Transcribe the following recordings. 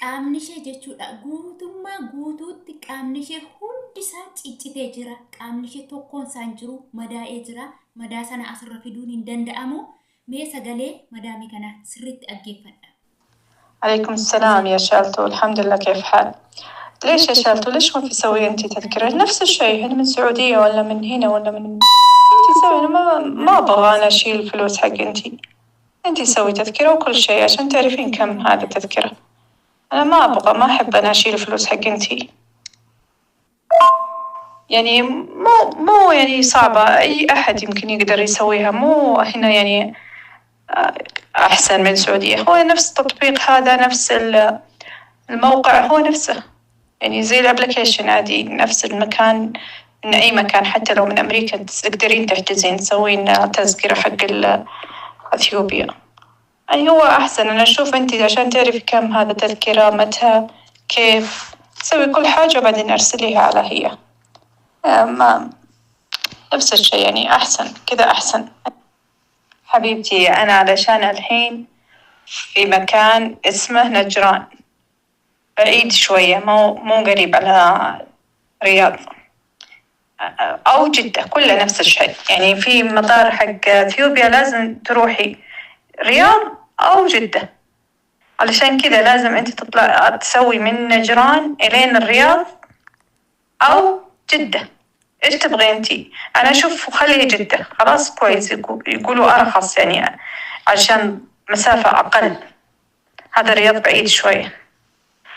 qaamni ishee jechuudha guutummaa guutuutti qaamni ishee hundi isaa ciccitee jira. Qaamni ishee tokkoon isaan jiru madaa'ee jira. Madaa sana asirra fiduun hin danda'amu. Mee sagalee madaamii kana sirriitti dhaggeeffadha. عليكم السلام يا شالتو، الحمد لله، كيف حال؟ ليش يا شالتو ليش ما في سوي انتي تذكرة نفس الشيء؟ هل من السعودية ولا من هنا ولا من انتي سوي؟ أنا ما ابغى انا اشيل الفلوس حق انتي سوي تذكرة وكل شيء عشان تعرفين كم هذا التذكرة. انا ما ابغى، ما احب انا اشيل فلوس حق انتي. يعني مو يعني صعبة، اي احد يمكن يقدر يسويها، مو هنا يعني أحسن من السعودية. هو نفس التطبيق هذا، نفس الموقع هو نفسه، يعني زي الابلكيشن عادي، نفس المكان من أي مكان، حتى لو من أمريكا تقدرين تحجزين تسوين تذكرة حق أثيوبيا. يعني هو أحسن. أنا أشوف أنتي عشان تعرفي كم هذا تذكرة، متى، كيف تسوي كل حاجة وبعدين أرسليها على هي. ما نفس الشيء يعني، أحسن كذا أحسن. حبيبتي أنا علشان الحين في مكان اسمه نجران، بعيد شوية، مو قريب على رياض أو جدة، كله نفس الشيء. يعني في مطار حق أثيوبيا لازم تروحي رياض أو جدة، علشان كذا لازم أنت تسوي من نجران إلين الرياض أو جدة. إيش تبغي أنتي؟ أنا أشوف خليه جدة، خلاص كويس، يقولوا أرخص يعني عشان مسافة أقل. هذا الرياض بعيد شوية.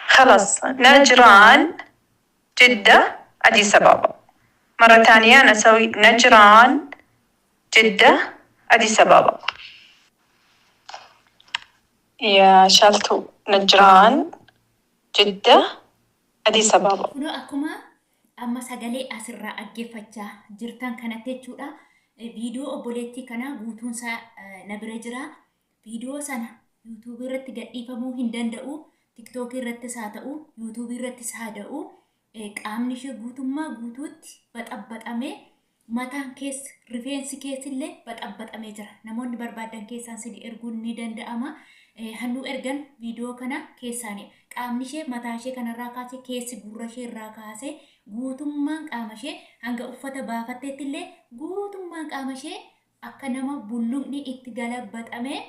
خلاص نجران، جدة، أديس أبابا. مرة ثانية أنا أسوي نجران، جدة، أديس أبابا. يا شالتو نجران، جدة، أديس أبابا. Amma sagalee asirraa dhaggeeffachaa jirtan kanatti jechuudha. Viidiyoo obboleettii kana guutuunsaa na bira jira. Viidiyoo sana yuutuubii irratti gadhiifamuu hin danda'u. Tiktookii irrattis haa ta'u, yuutuubii irrattis haa ta'u, qaamni ishee guutummaa guutuutti baxabbaxamee mataan keessa rifeensi keessillee baxabbaxamee jira. Namoonni barbaadan keessaan sidii erguun ni danda'ama. Hannuu ergan viidiyoo kana keessaani qaamni ishee mataa ishee kanarraa kaasee keessi gurra ishee irraa kaasee guutummaan qaama ishee hanga uffata baafatteetti illee guutummaan qaama ishee akka nama bulluqni itti galabbaxamee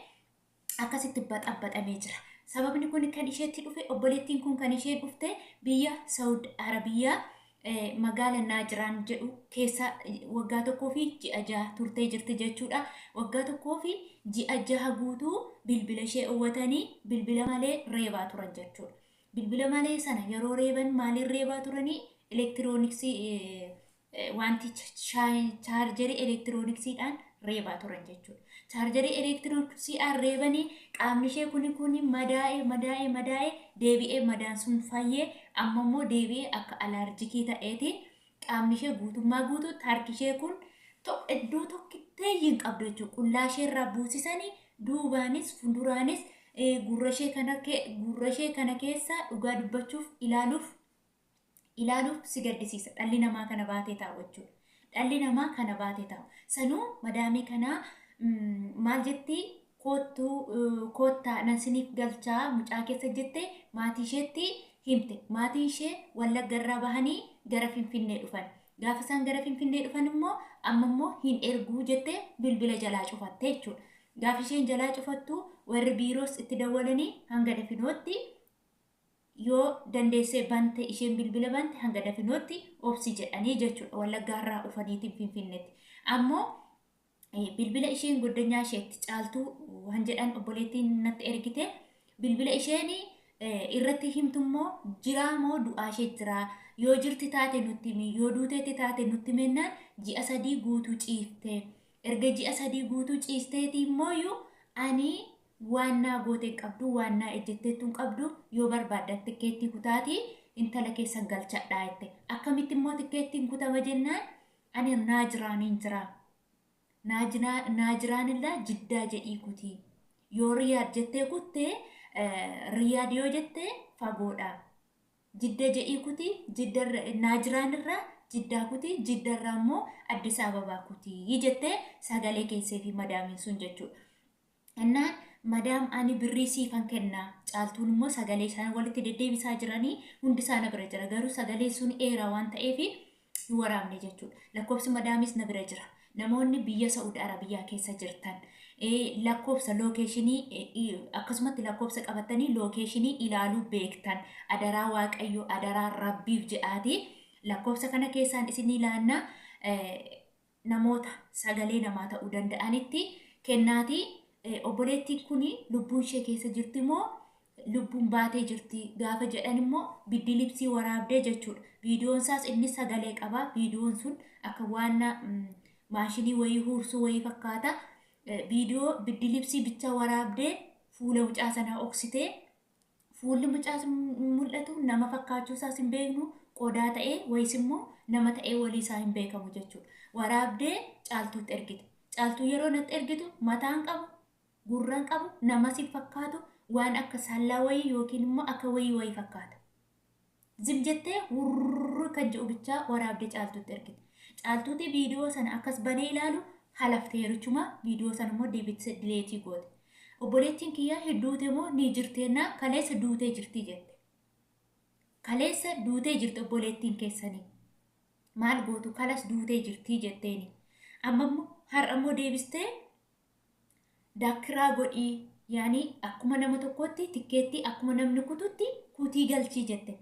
akkasitti baxabbaxamee jira. Sababni kun kan isheetti dhufe, obboleettiin kun kan ishee dhufte biyya Saudi Arabiyaa magaala Naajiraan jedhu keessa waggaa tokkoo fi ji'a 6 turtee jirti jechuudha. Waggaa tokkoo fi ji'a 6 guutuu bilbila ishee uwwatanii bilbila malee reebaa turan jechuudha. Bilbila malee sana yeroo reeban maaliin reebaa turanii? Elektirooniksii wanti chaarjerii elektirooniksiidhaan reebaa turan jechuudha. Chaarjerii elektirooniksiidhaan reebanii qaamni ishee kuni madaa'ee deebi'ee madaan sun fayyee amma immoo deebi'ee akka alaarjikii ta'eeti qaamni ishee guutummaa guutuutti harki ishee kun iddoo tokkittee hin qabdu jechuudha. Qullaa ishee irraa buusisanii duubaanis fuulduraanis gurra ishee kana keessa dhugaa dubbachuuf ilaaluuf si gaddisiisa. Dhalli namaa kana baatee taa'u jechuudha. Dhalli namaa kana baatee taa'u. Sanuu madaamii kanaa maal jetti? Koottaa nan siniif galchaa mucaa keessa jettee maatii isheetti himte. Maatii ishee Wallagga irraa bahanii gara Finfinnee dhufan. Gaafa isaan gara Finfinnee dhufan immoo amma immoo hin erguu jettee bilbila jalaa cufatte jechuudha. Gaafa isheen jalaa cufattu warri biiroos itti dawwalanii hanga dafinootti yoo dandeessee bante isheen bilbila bante hanga dafinootti obsi jedhanii jechuudha. Wallaggaa irraa dhufaniitiin Finfinneetti. Ammoo bilbila isheen goddanyaa isheetti caaltuu waan jedhan obboleettiin natti ergite. Bilbila isheen irratti himtummoo jiraa moo du'aa ishee jiraa? Yoo jirti taate nutti himi, yoo duuteetti taate nutti mennaan ji'a 3 guutuu ciifte. Erga ji'a 3 guutuu ciisteeti immoo ani waannaa gootee qabdu, waannaa ejjetteettuun qabdu, yoo barbaaddan tikkeettii kutaati intala keessan galchadhaa jette. Akkamitti immoo tikkeettiin kutama jennaan ani Naajiraaniin jira. Naajiraanillee Jiddaa jedhii kuti. Yoo Riyaad jettee kuttee Riyaad yoo jettee fagoodha. Jidda jedhii kuti, Naajiraanirraa Jiddaa kuti, Jiddarraa immoo Addis Ababaa kuti jettee sagalee keessee fi madaamiin sun jechuudha. Innaan madaam ani birrii siifan kennaa caaltuun immoo sagalee isaan walitti deddeebisaa jiranii hundi isaanii bira jira garuu sagalee sun eeraa waan ta'eef hin waraabne jechuudha. Lakkoofsi madaamis na bira jira. Namoonni biyya Saudi Arabiyaa keessa jirtan lakkoofsa lookeeshinii akkasumatti lakkoofsa qabatanii lookeeshinii ilaaluu beektan adaraa waaqayyo adaraa rabbiif jedhaati lakkoofsa kana keessaan isin ilaannaa namoota sagalee namaa ta'uu danda'anitti kennaati. Obboleettiin kuni lubbuun ishee keessa jirti moo lubbuun baatee jirti gaafa jedhan immoo biddilibsii waraabdee jechuudha. Viidiyoon isaas inni sagalee qaba. Viidiyoon sun akka waan maashinii wayii huursuu wayii fakkaata. Viidiyoo biddilibsii bicha waraabdee fuula mucaa sanaa oksitee fuulli mucaas mul'atu nama fakkaachuu isaas hin beeknu qodaa ta'ee wayis immoo nama ta'ee walii isaa hin beekamu jechuudha. Waraabdee caaltuutti ergite. Caaltuu yeroo natti ergitu mataan qabu gurraan qabu nama si fakkaatu waan akka saallaa wayii yookiin immoo akka wayii fakkaata. Zim jettee hurr kan jedhu bichaa waraabdee caaltuutti ergite. Caaltuutti viidiyoo sana akkas banee ilaalu halafteerichuma viidiyoo sana immoo deebitee dileetii goote. Obboleettiin kiyyaa hedduute moo ni jirteenna kaleessa duutee jirti jette. Kaleessa duutee jirti obboleettiin keessanii. Maal gootu kalas duutee jirti jetteeni. Amma immoo har'a immoo deebistee dakiraa godhii yaani akkuma nama tokkotti tikkeetti akkuma namni kututti kutii galchii jette.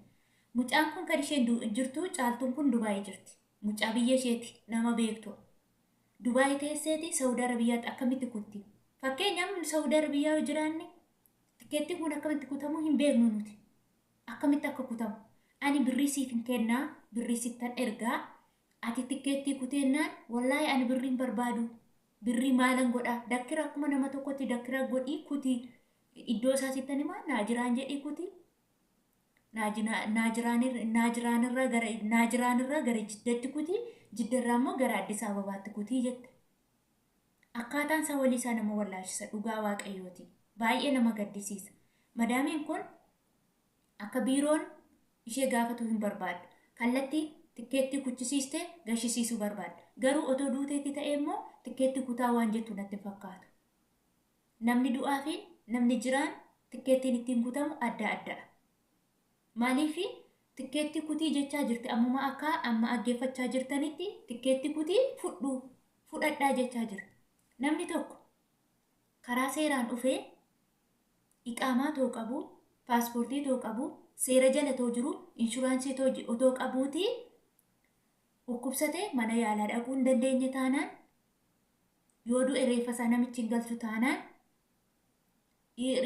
Mucaan kun kan isheen jirtu caaltuun kun Dubaayii jirti. Mucaa biyya isheeti nama beektu. Dubaayii teesseeti Saudi Arabiyaatti akkamitti kutti. Fakkeenyaaf Saudi Arabiyaa yoo jiraanne tikkeetti kun akkamitti kutamu hin beeknu nuti. Akkamitti akka kutamu. Ani birrii siif hin kennaa birrii sittan ergaa ati tikkeetti kuteennaan wallaahi ani birriin barbaadu. Birrii maalan godha dakkira akkuma nama tokkotti dakkira godhii kuti iddoo isaa sittani maa naajiraan jedhii kuti naajiraanirra gara jiddatti kuti jiddarraa immoo gara Addis Ababaatti kuti jette. Akkaataan isaa walii isaa nama wallaachisa dhugaa waaqayyooti. Baay'ee nama gaddisiisa. Madaamiin kun akka biiroon ishee gaafatu hin barbaadu. Kallattii tikkeetti kuchisiiste gashisiisuu barbaada. Garuu otoo duuteetti ta'e immoo tikkeetti kutaa waan jettu natti fakkaatu. Namni du'aa fi namni jiraan tikkeettiin ittiin kutamu adda adda. Maaliif tikkeetti kutii jechaa jirti ammuma akka amma aggeeffachaa jirtanitti tikkeetti kutii fudhadhaa jechaa jirti. Namni tokko karaa seeraan dhufee iqaamaa too qabu, paaspoortii too qabu, seera jala too jiru, inshuraansii too qabuuti dhukkubsatee mana yaalaa dhaquu hin dandeenye taanaan yoo du'e reeffa isaa namichi hin galchu taanaan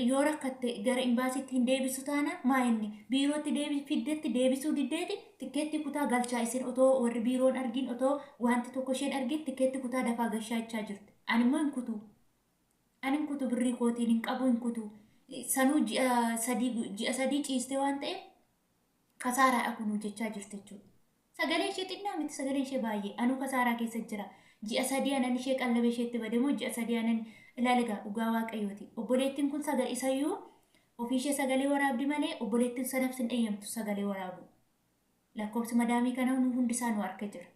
yoo rakkatte gara imbaasiitti hin deebisu taanaan maa inni biirootti fiddetti deebisuu diddeeti tikkeetti kutaa galchaa isin otoo warri biiroon argin otoo wanti tokko isheen argin tikkeetti kutaa dafaa gashaachaa jirti. Ani immoo hin kutu birrii kootiin hin qabu hin kutu sanuu ji'a sadii ciiste waan ta'eef kasaaraa dhaqunuu jechaa jirti jechuudha. Sagalee ishee xinnaa miti sagalee ishee baay'ee anuu kasaaraa keessa jira. Ji'a sadii anan ishee qallabee isheetti bademoo ji'a sadii anan ilaaligaa dhugaa waaqayyooti. Obboleettiin kun sagalee isayyuu ofii ishee sagalee waraabdi malee obboleettiin sanaaf sin eeyyamtu sagalee waraabu. Lakkoofsi madaamii kana hundi isaa nu harka jira.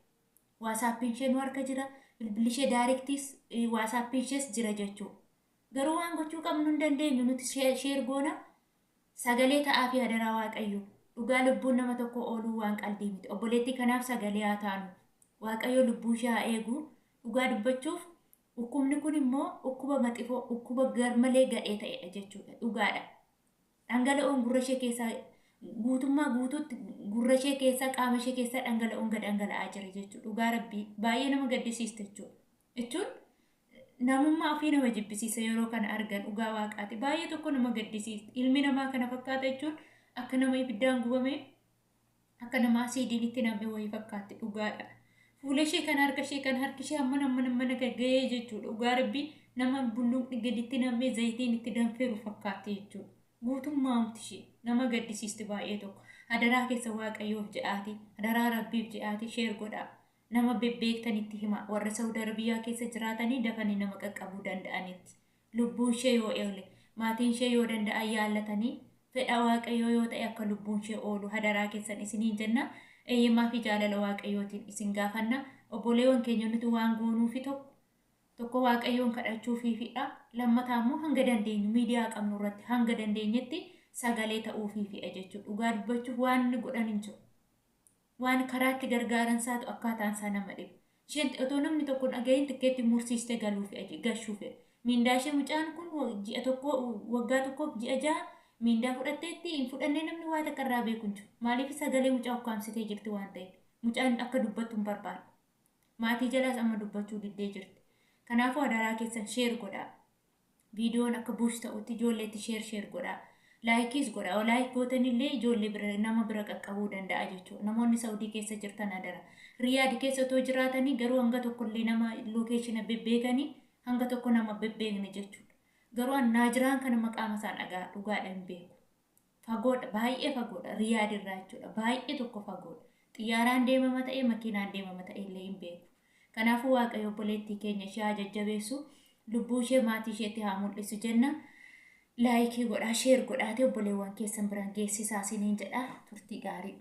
Waasaappiin ishee nu harka jira. Bilbilli ishee daayirektiis waasaappiin ishees jira jechuudha. Garuu waan gochuu qabnu hin dandeenyu nuti sheer goona sagalee ta'aa fi adaraa waaqayyoo. Dhugaa lubbuun nama tokko ooluu waan qalbii miti. Obboleettii kanaaf sagalee haa taanu. Waaqayyo lubbuu ishee haa eegu. Dhugaa dubbachuuf dhukkubni kun immoo dhukkuba maxifoo dhukkuba garmalee gadhee ta'edha jechuudha. Dhugaadha. Dhangala'oon gurra ishee keessaa guutummaa guutuutti gurra ishee keessaa qaama ishee keessaa dhangala'oon dhangala'aa jira jechuudha. Dhugaa rabbii baay'ee nama gaddisiista jechuudha. Jechuun namummaa ofii nama jibbisiisa yeroo kana argan dhugaa waaqaati. Baay'ee tokko nama gaddisiisa. Ilmi namaa kana fakkaata jechuun akka nama ibiddaan gubame akka nama asiidiin itti nam'e wayii fakkaatti dhugaadha. Fuula ishee kan harka ishee kan harki ishee amma gahee jechuudha. Dhugaa rabbii nama bulluqni gaditti nam'ee zayitiin itti danfeeru fakkaatti jechuudha. Guutummaa humti ishee nama gaddisiisti baay'ee tokko. Adaraa keessa waaqayyoof jedhaati. Adaraa rabbiif jedhaati sheer godhaa. Nama bebbeektanitti hima warra Saudi Arabiyaa keessa jiraatanii dafanii nama qaqqabuu danda'anitti. Lubbuun ishee yoo eegle maatiin ishee yoo danda'an yaallatanii fedha waaqayyoo yoo ta'e akka lubbuun ishee oolu hadaraa keessan isiniin jenna. Eeyyamaa fi jaalala waaqayyootiin isin gaafanna. Obboleewwan keenya nuti waan goonuufi tokko waaqayyoon kadhachuufiifidha. lammataa immoo hanga dandeenyu miidiyaa qabnu irratti hanga dandeenyetti sagalee ta'uufii fi'a jechuudha. Dhugaa dubbachuuf waan inni godhan hin jiru. Waan karaatti gargaaran isaatu akkaataan isaa nama dhiba. Isheen otoo namni tokko dhagayin tikkeetti mursiiste gashuu fedha. Miindaa ishee mucaan kun ji'a tokko waggaa tokkoof ji'a jaha miindaa fudhatteetti hin fudhannee namni waa takka irraa beeku hin jiru. Maaliif sagalee mucaa ukkaamsitee jirti waan ta'eef. Mucaan akka dubbattu hin barbaadu. Maatii jalaas amma dubbachuu diddee jirti. Kanaafuu adaraa keessan sheer godhaa. Viidiyoon akka buush ta'utti ijoolleetti sheer godhaa. Laayikiis godhaa. Laayik gootanillee ijoollee nama bira qaqqabuu danda'a jechuudha. Namoonni Saawudii keessa jirtan adara. Riyaad keessa otoo jiraatanii garuu hanga tokkollee nama lookeeshina bebbeekanii hanga tokko nama bebbeekne jechuudha. Garuu annaa jiraan kana maqaama isaan dhagaa dhugaadha hin beeku. Fagoodha baay'ee fagoodha Riyaad irraa jechuudha. Baay'ee tokko fagoodha. Xiyyaaraan deemama ta'ee makiinaan deemama ta'e illee hin beeku. Kanaafuu Waaqayyo obboleettii keenya ishee haa jajjabeessu. Lubbuu ishee maatii isheetti haa mul'isu jenna. Laayikii godhaa sheer godhaatee obboleewwan keessan biraan geessisaa isiniin jedha. Turtii gaarii.